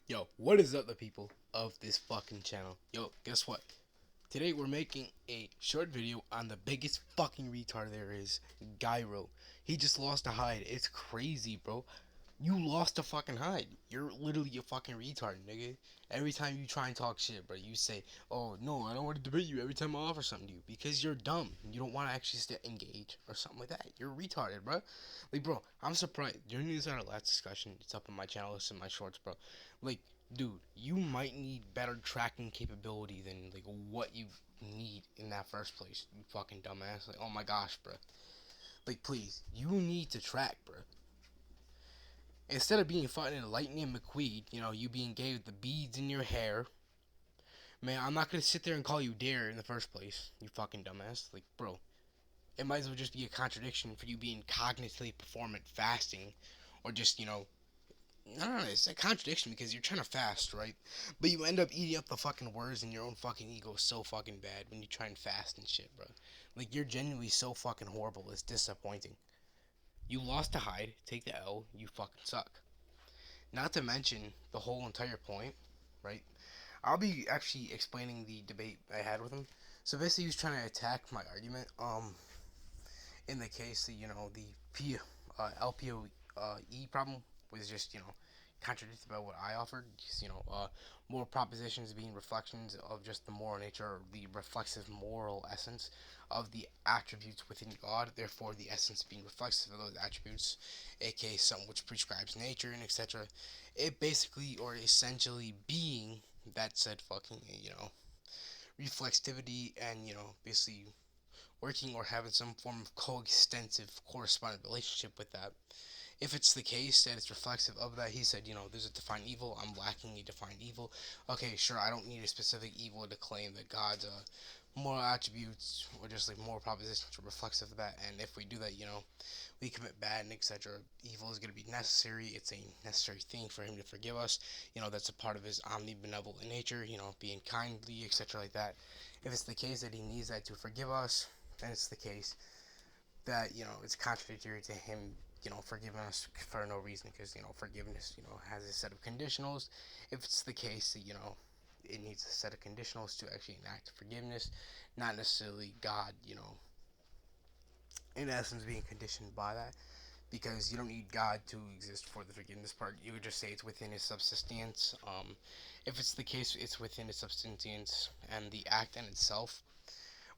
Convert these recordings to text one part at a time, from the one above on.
Yo, what is up, the people of this fucking channel? Yo, guess what? Today we're making a short video on the biggest fucking retard there is, Gyro. He just lost a hide. It's crazy, bro. You lost a fucking hide. You're literally a fucking retard, nigga. Every time you try and talk shit, bro, you say, "Oh no, I don't want to debate you." Every time I offer something to you, because you're dumb. You don't want to actually stay engaged or something like that. You're retarded, bro. Like, bro, I'm surprised. During this our last discussion, it's up on my channel, it's in my shorts, bro. Like, dude, you might need better tracking capability than like what you need in that first place. You fucking dumbass. Like, oh my gosh, bro. Like, please, you need to track, bro. Instead of being fucking Lightning McQueen, you being gay with the beads in your hair, man, I'm not gonna sit there and call you dare in the first place, you fucking dumbass. Like, bro, it might as well just be a contradiction for you being cognitively performant fasting, or just, no, it's a contradiction because you're trying to fast, right? But you end up eating up the fucking words, and your own fucking ego is so fucking bad when you try and fast and shit, bro. Like, you're genuinely so fucking horrible, it's disappointing. You lost to hide, take the L, you fucking suck. Not to mention the whole entire point, right? I'll be actually explaining the debate I had with him. So basically, he was trying to attack my argument. In the case that the LPOE problem was just contradicted by what I offered. Just, more propositions being reflections of just the moral nature, or the reflexive moral essence of the attributes within God. Therefore, the essence being reflexive of those attributes, aka something which prescribes nature and etc. It basically or essentially being that said fucking reflexivity and basically working or having some form of coextensive correspondent relationship with that. If it's the case that it's reflexive of that, he said, there's a defined evil. I'm lacking a defined evil. Okay, sure, I don't need a specific evil to claim that God's moral attributes or just like moral propositions are reflexive of that. And if we do that, we commit bad and etc. Evil is going to be necessary. It's a necessary thing for him to forgive us. That's a part of his omnibenevolent nature, being kindly, etc. like that. If it's the case that he needs that to forgive us, then it's the case that it's contradictory to him forgiving us for no reason, because forgiveness has a set of conditionals. If it's the case that it needs a set of conditionals to actually enact forgiveness, not necessarily God in essence being conditioned by that, because you don't need God to exist for the forgiveness part. You would just say it's within his subsistence. If it's the case it's within his subsistence and the act in itself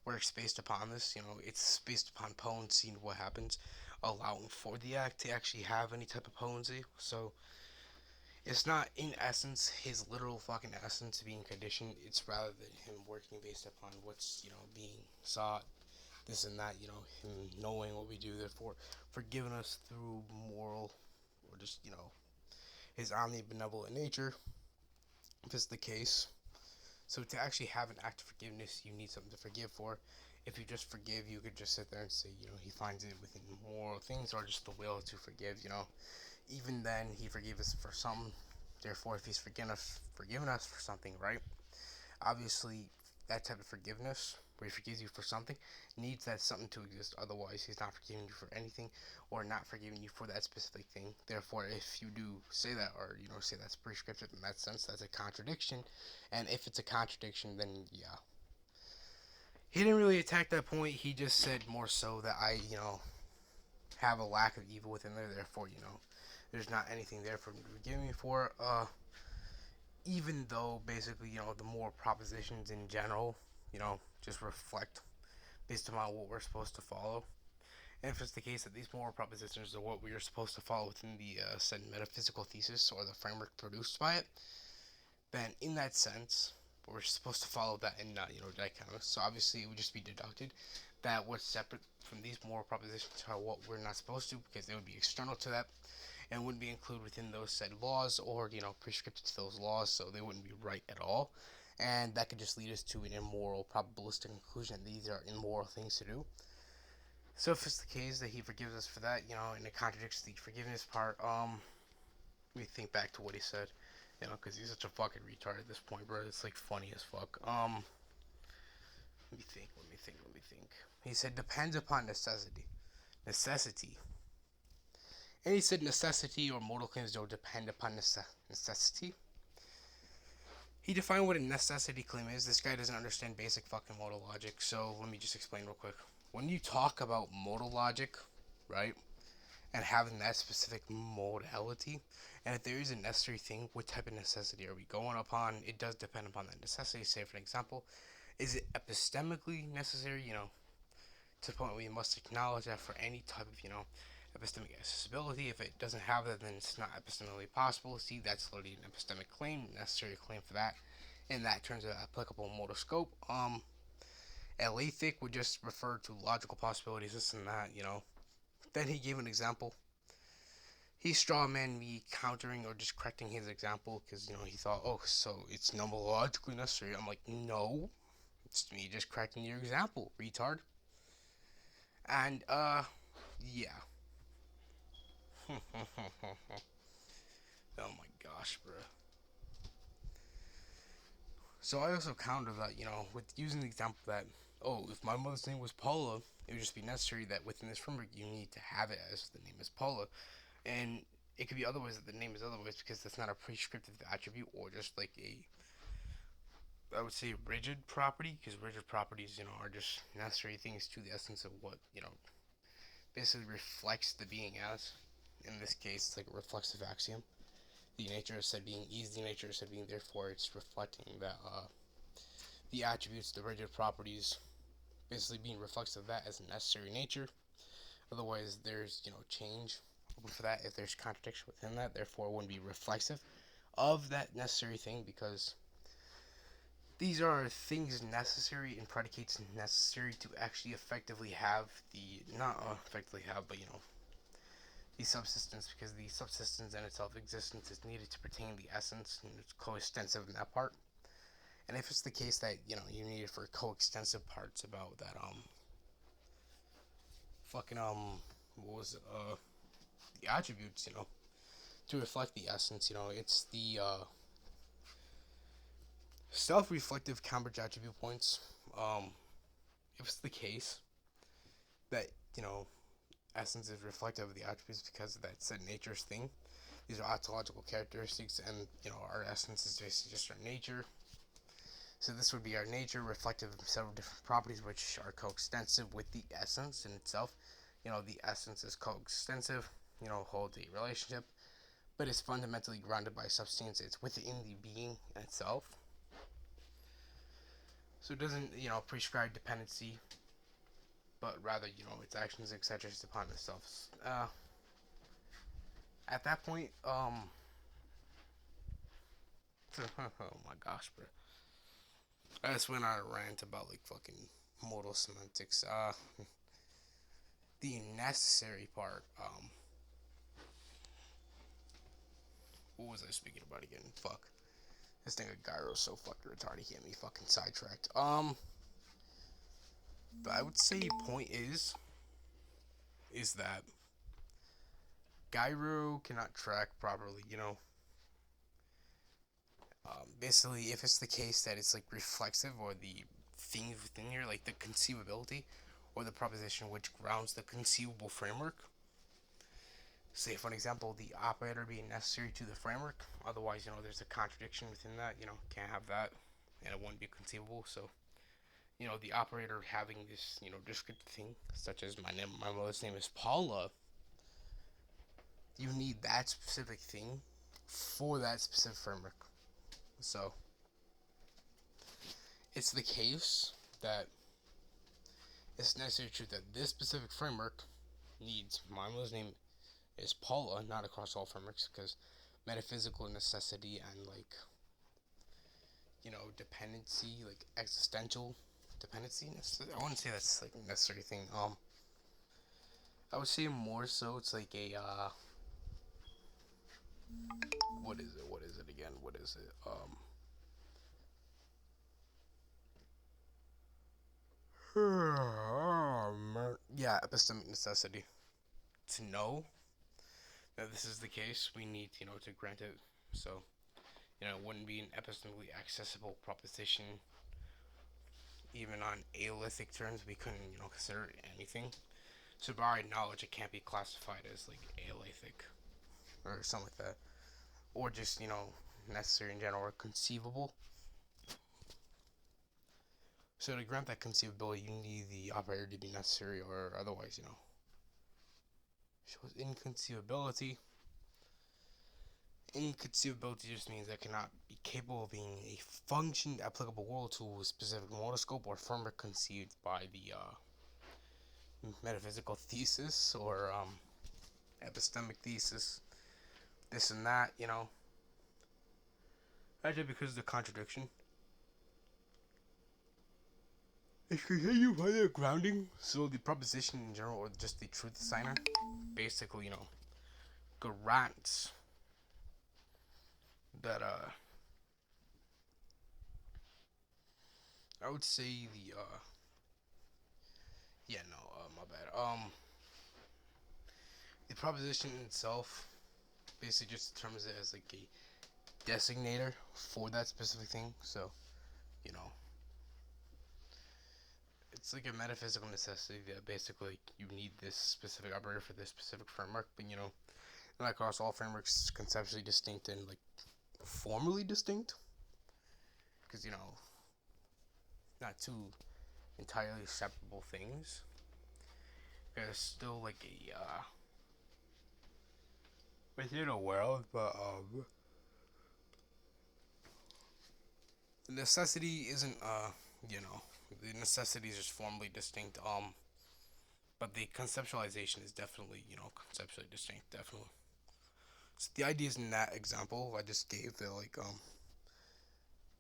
works based upon this. It's based upon potency and what happens, allowing for the act to actually have any type of potency. So it's not in essence his literal fucking essence being conditioned. It's rather than him working based upon what's being sought, this and that. Him knowing what we do, therefore forgiving us through moral or just his omnibenevolent nature. If it's the case, so to actually have an act of forgiveness, you need something to forgive for. If you just forgive, you could just sit there and say, he finds it within moral things or just the will to forgive. Even then, he forgave us for something. Therefore, if he's forgiven us for something, right? Obviously, that type of forgiveness, where he forgives you for something, needs that something to exist. Otherwise, he's not forgiving you for anything, or not forgiving you for that specific thing. Therefore, if you do say that, or say that's prescriptive in that sense, that's a contradiction. And if it's a contradiction, then yeah. He didn't really attack that point. He just said more so that I, have a lack of evil within there. Therefore, there's not anything there for him to forgive me for. Even though basically, the moral propositions in general, just reflect based upon what we're supposed to follow. And if it's the case that these moral propositions are what we are supposed to follow within the said metaphysical thesis or the framework produced by it, then in that sense, we're supposed to follow that and not, dichotomous. So obviously, it would just be deducted that what's separate from these moral propositions are what we're not supposed to, because they would be external to that and wouldn't be included within those said laws, or prescripted to those laws, so they wouldn't be right at all. And that could just lead us to an immoral probabilistic conclusion that these are immoral things to do. So if it's the case that he forgives us for that, and it contradicts the forgiveness part, let me think back to what he said, because he's such a fucking retard at this point, bro. It's like funny as fuck. Let me think. He said depends upon necessity. Necessity. And he said necessity or mortal claims don't depend upon necessity. He defined what a necessity claim is. This guy doesn't understand basic fucking modal logic, so let me just explain real quick. When you talk about modal logic, right, and having that specific modality, and if there is a necessary thing, what type of necessity are we going upon? It does depend upon that necessity. Say, for example, is it epistemically necessary, to the point where we must acknowledge that for any type of, epistemic accessibility, if it doesn't have that, then it's not epistemically possible. See, that's literally an epistemic claim, necessary claim for that. In that terms of applicable modal scope. Alethic would just refer to logical possibilities, this and that. Then he gave an example. He strawman me countering or just correcting his example because, he thought, oh, so it's nomologically necessary. I'm like, no, it's me just correcting your example, retard. And, yeah. Oh my gosh, bro. So I also counter that, with using the example that, oh, if my mother's name was Paula, it would just be necessary that within this framework you need to have it as the name is Paula. And it could be otherwise that the name is otherwise because that's not a prescriptive attribute or just like I would say rigid property, because rigid properties, are just necessary things to the essence of what, basically reflects the being as. In this case, it's like a reflexive axiom. The nature of said being is the nature of said being, therefore it's reflecting that the attributes, the rigid properties, basically being reflexive of that as a necessary nature. Otherwise, there's, change for that if there's contradiction within that, therefore it wouldn't be reflexive of that necessary thing because these are things necessary and predicates necessary to actually effectively have not effectively have, but the subsistence, because the subsistence in itself existence is needed to pertain the essence and it's coextensive in that part. And if it's the case that you need it for coextensive parts about that fucking what was it the attributes to reflect the essence, it's the self-reflective Cambridge attribute points. If it's the case that essence is reflective of the attributes because of that said nature's thing, these are ontological characteristics, and our essence is just our nature. So this would be our nature, reflective of several different properties which are coextensive with the essence in itself. The essence is coextensive, holds a relationship, but it's fundamentally grounded by substance. It's within the being in itself. So it doesn't, prescribe dependency, but rather, its actions, etc., is upon itself. At that point, oh my gosh, bro. I just went on a rant about like fucking modal semantics. The necessary part. What was I speaking about again? Fuck. This thing of Gyro's so fucking retarded. He had me fucking sidetracked. But I would say point is that Gyro cannot track properly. Basically, if it's the case that it's like reflexive or the thing within here, like the conceivability or the proposition which grounds the conceivable framework. Say, for example, the operator being necessary to the framework. Otherwise, there's a contradiction within that. Can't have that, and it wouldn't be conceivable. So, the operator having this, descriptive thing, such as my mother's name is Paula. You need that specific thing for that specific framework. So, it's the case that it's necessary true that this specific framework needs my mother's name is Paula, not across all frameworks, because metaphysical necessity and like dependency, like existential dependency. I wouldn't say that's like a necessary thing. I would say more so it's like a what is it? What is it again? What is it? Yeah, epistemic necessity. To know that this is the case, we need, to grant it. So, it wouldn't be an epistemically accessible proposition. Even on Alethic terms, we couldn't, consider anything. So, by our knowledge, it can't be classified as, like, Alethic or something like that. Or just, necessary in general or conceivable. So to grant that conceivability, you need the operator to be necessary, or otherwise, shows inconceivability. Inconceivability just means that cannot be capable of being a function applicable world to a specific microscope or framework conceived by the metaphysical thesis or epistemic thesis. This and that, Actually, because of the contradiction. It's continued by the grounding. So the proposition in general, or just the truth designer, basically, grants that I would say the yeah, no, my bad. The proposition itself basically just determines it as like a designator for that specific thing. So, you know, it's like a metaphysical necessity that basically you need this specific operator for this specific framework. But not across all frameworks conceptually distinct and like formally distinct, because not two entirely separable things. There's still like a within a world, but the necessity isn't the necessity is just formally distinct. But the conceptualization is definitely conceptually distinct. Definitely. So the ideas in that example I just gave, they're like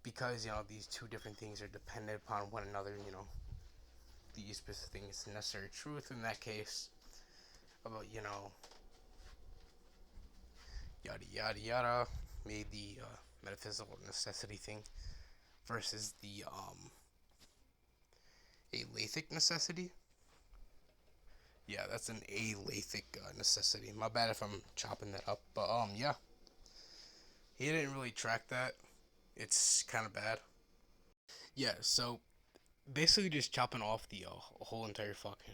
because these two different things are dependent upon one another. These specific things necessary truth in that case about yada yada yada made the metaphysical necessity thing versus the alethic necessity. Yeah, that's an alethic necessity. My bad if I'm chopping that up, but yeah, he didn't really track that. It's kind of bad. Yeah, so basically just chopping off the whole entire fucking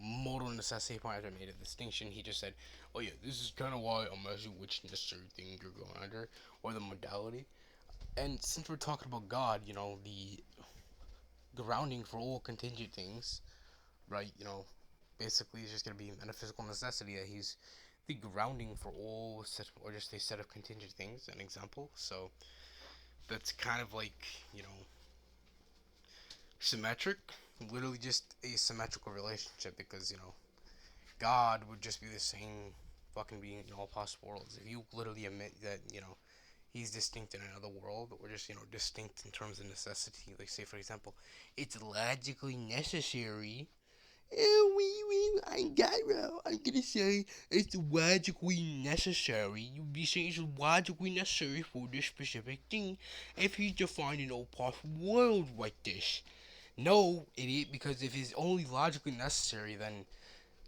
modal necessity point after I made a distinction. He just said, "Oh yeah, this is kind of why I'm asking which necessary thing you're going under or the modality." And since we're talking about God, the grounding for all contingent things, right? Basically it's just gonna be metaphysical necessity that he's the grounding for all set or just a set of contingent things. An example. So that's kind of like symmetric, literally just a symmetrical relationship because God would just be the same fucking being in all possible worlds. If you literally admit that he's distinct in another world, or just distinct in terms of necessity, like say for example, it's logically necessary. I got it. I'm gonna say it's logically necessary. You'd be saying it's logically necessary for this specific thing if he's defining all possible worlds like this. No, idiot, because if it's only logically necessary, then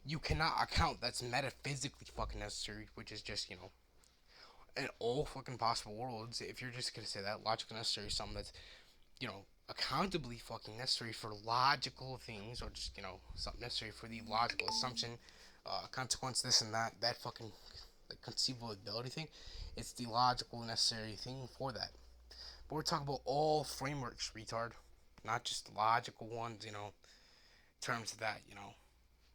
you cannot account that's metaphysically fucking necessary, which is just, in all fucking possible worlds. If you're just gonna say that logically necessary is something that's, accountably fucking necessary for logical things, or just, something necessary for the logical assumption, consequence, this and that fucking like conceivable ability thing, it's the logical necessary thing for that. But we're talking about all frameworks, retard, not just logical ones, terms of that,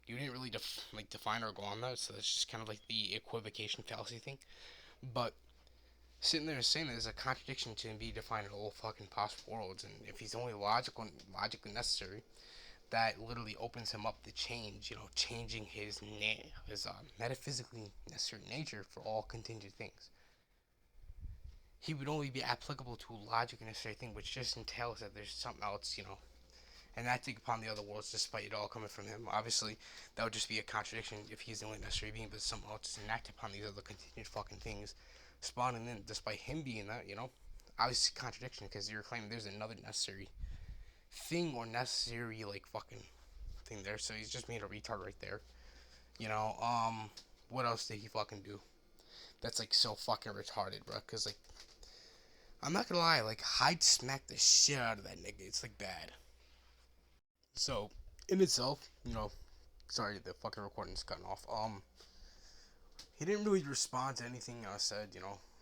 you didn't really define or go on that, so it's just kind of like the equivocation fallacy thing. But sitting there saying there's a contradiction to be defined in all fucking possible worlds, and if he's only logically necessary, that literally opens him up to change, changing his metaphysically necessary nature for all contingent things. He would only be applicable to a logically necessary thing, which just entails that there's something else, and acting upon the other worlds despite it all coming from him. Obviously, that would just be a contradiction if he's the only necessary being, but somehow else enact upon these other contingent fucking things, spawning in despite him being that, obviously contradiction because you're claiming there's another necessary thing or necessary like fucking thing there. So he's just made a retard right there. What else did he fucking do? That's like so fucking retarded, bro. Cause like, I'm not gonna lie, like Hyde smacked the shit out of that nigga. It's like bad. So, in itself, sorry, the fucking recording's cutting off. He didn't really respond to anything I said,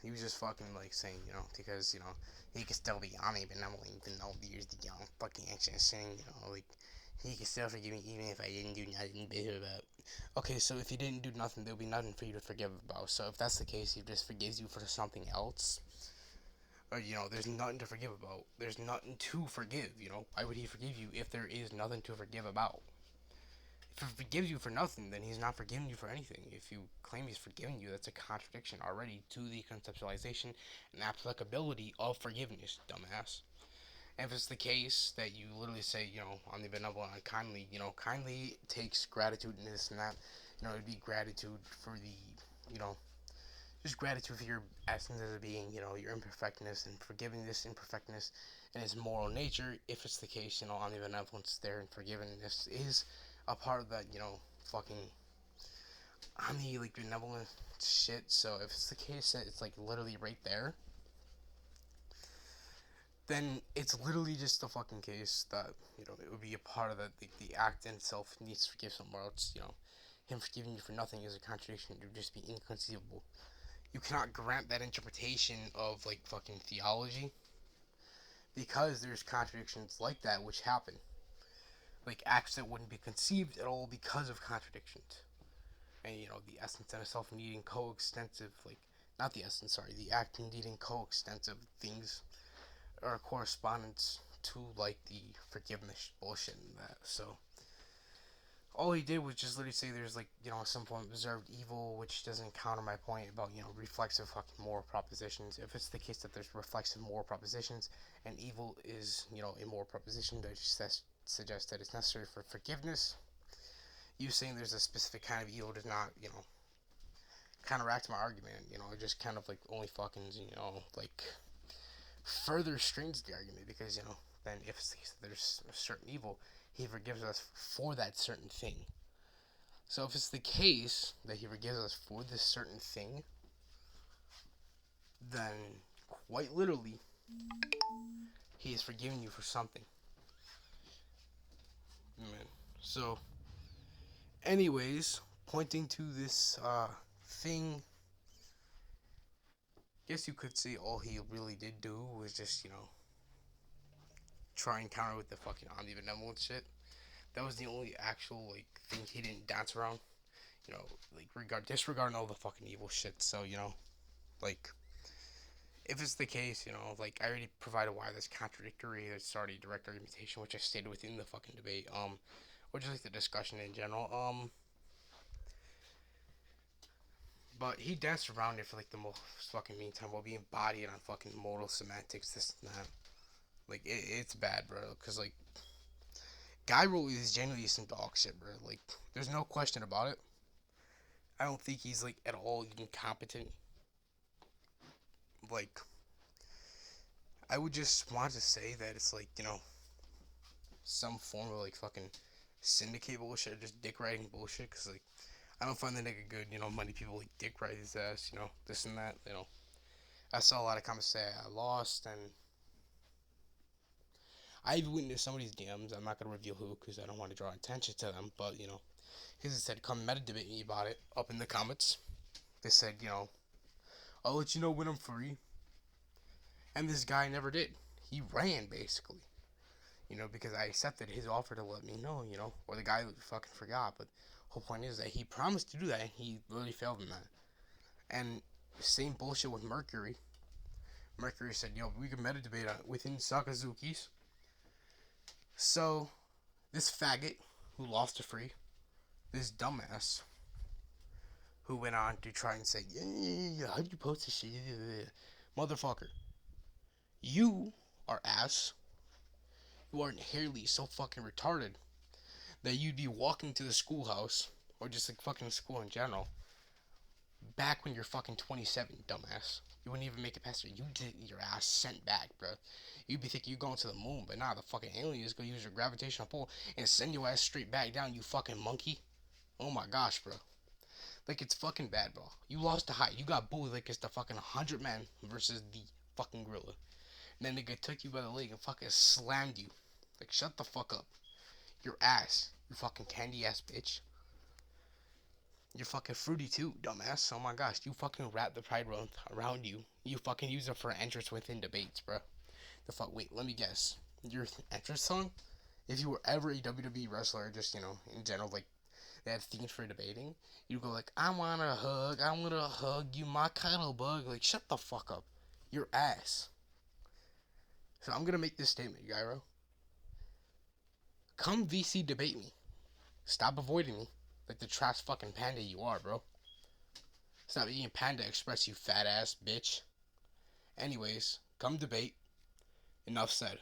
he was just fucking like saying, because he could still be omnibenevolent even though there's the fucking ancient sin, like he could still forgive me even if I didn't do nothing bad about. Okay, so if you didn't do nothing, there'll be nothing for you to forgive about. So if that's the case, he just forgives you for something else. Or there's nothing to forgive about. There's nothing to forgive. Why would he forgive you if there is nothing to forgive about? If he forgives you for nothing, then he's not forgiving you for anything. If you claim he's forgiving you, that's a contradiction already to the conceptualization and applicability of forgiveness, dumbass. And if it's the case that you literally say, I'm the benevolent and kindly, kindly takes gratitude in this and that, it'd be gratitude for the, just gratitude for your essence as a being, your imperfectness and forgiving this imperfectness and its moral nature. If it's the case, omnibenevolence there and forgiveness is a part of that, fucking like benevolent shit. So if it's the case that it's like literally right there, then it's literally just a fucking case that, it would be a part of that. The act in itself needs to forgive somewhere else, him forgiving you for nothing is a contradiction. It would just be inconceivable. You cannot grant that interpretation of like fucking theology because there's contradictions like that which happen, like acts that wouldn't be conceived at all because of contradictions. And the essence and itself needing coextensive, like not the essence, sorry, the act needing coextensive things are correspondence to like the forgiveness bullshit and that. So all he did was just literally say there's like some form of observed evil, which doesn't counter my point about reflexive fucking moral propositions. If it's the case that there's reflexive moral propositions and evil is a moral proposition that just suggests that it's necessary for forgiveness, you saying there's a specific kind of evil does not counteract my argument. It just kind of like only fucking like further strains the argument because then if it's the case that there's a certain evil, he forgives us for that certain thing. So if it's the case that he forgives us for this certain thing, then quite literally, he is forgiving you for something. Man. So, anyways, pointing to this thing, guess you could say all he really did do was just, try and counter with the fucking omnibenevolent shit. That was the only actual like thing he didn't dance around. Like disregarding all the fucking evil shit. So like if it's the case, like I already provided why that's contradictory. It's already direct argumentation, which I stated within the fucking debate. Or just like the discussion in general. But he danced around it for like the most fucking meantime while being bodied on fucking modal semantics, this and that. Like it's bad, bro. Cause like Guy Rule is genuinely some dog shit, bro. Like there's no question about it. I don't think he's like at all incompetent. Like I would just want to say that it's like some form of like fucking syndicate bullshit, just dick riding bullshit. Cause like I don't find the nigga good. Many people like dick ride his ass. This and that. I saw a lot of comments say I lost, and I've witnessed somebody's DMs. I'm not gonna reveal who because I don't want to draw attention to them. But he said come meta debate me about it up in the comments. They said I'll let you know when I'm free. And this guy never did. He ran basically. Because I accepted his offer to let me know, or the guy fucking forgot. But the whole point is that he promised to do that, and he really failed in that. And same bullshit with Mercury. Mercury said, we can meta debate within Sakazuki's. So, this faggot who lost to free, this dumbass who went on to try and say, yeah, how do you post this shit? Motherfucker, you are ass. You are inherently so fucking retarded that you'd be walking to the schoolhouse, or just like fucking school in general, back when you're fucking 27, dumbass. You wouldn't even make it past it. You get your ass sent back, bro. You'd be thinking you're going to the moon, but nah, the fucking aliens gonna use your gravitational pull and send your ass straight back down, you fucking monkey. Oh my gosh, bro. Like, it's fucking bad, bro. You lost the height. You got bullied like it's the fucking 100 men versus the fucking gorilla. And then nigga took you by the leg and fucking slammed you. Like, shut the fuck up. Your ass. You fucking candy ass bitch. You're fucking fruity too, dumbass. Oh my gosh, you fucking wrap the pride around you. You fucking use it for entrance within debates, bro. The fuck? Wait, let me guess. Your entrance song? If you were ever a WWE wrestler, just in general, like they have themes for debating, you go like, I wanna hug you, my cuddle bug. Like, shut the fuck up. Your ass. So I'm gonna make this statement, Gyro. Come VC debate me. Stop avoiding me. Like the trash fucking panda you are, bro. Stop eating Panda Express, you fat ass bitch. Anyways, come debate. Enough said.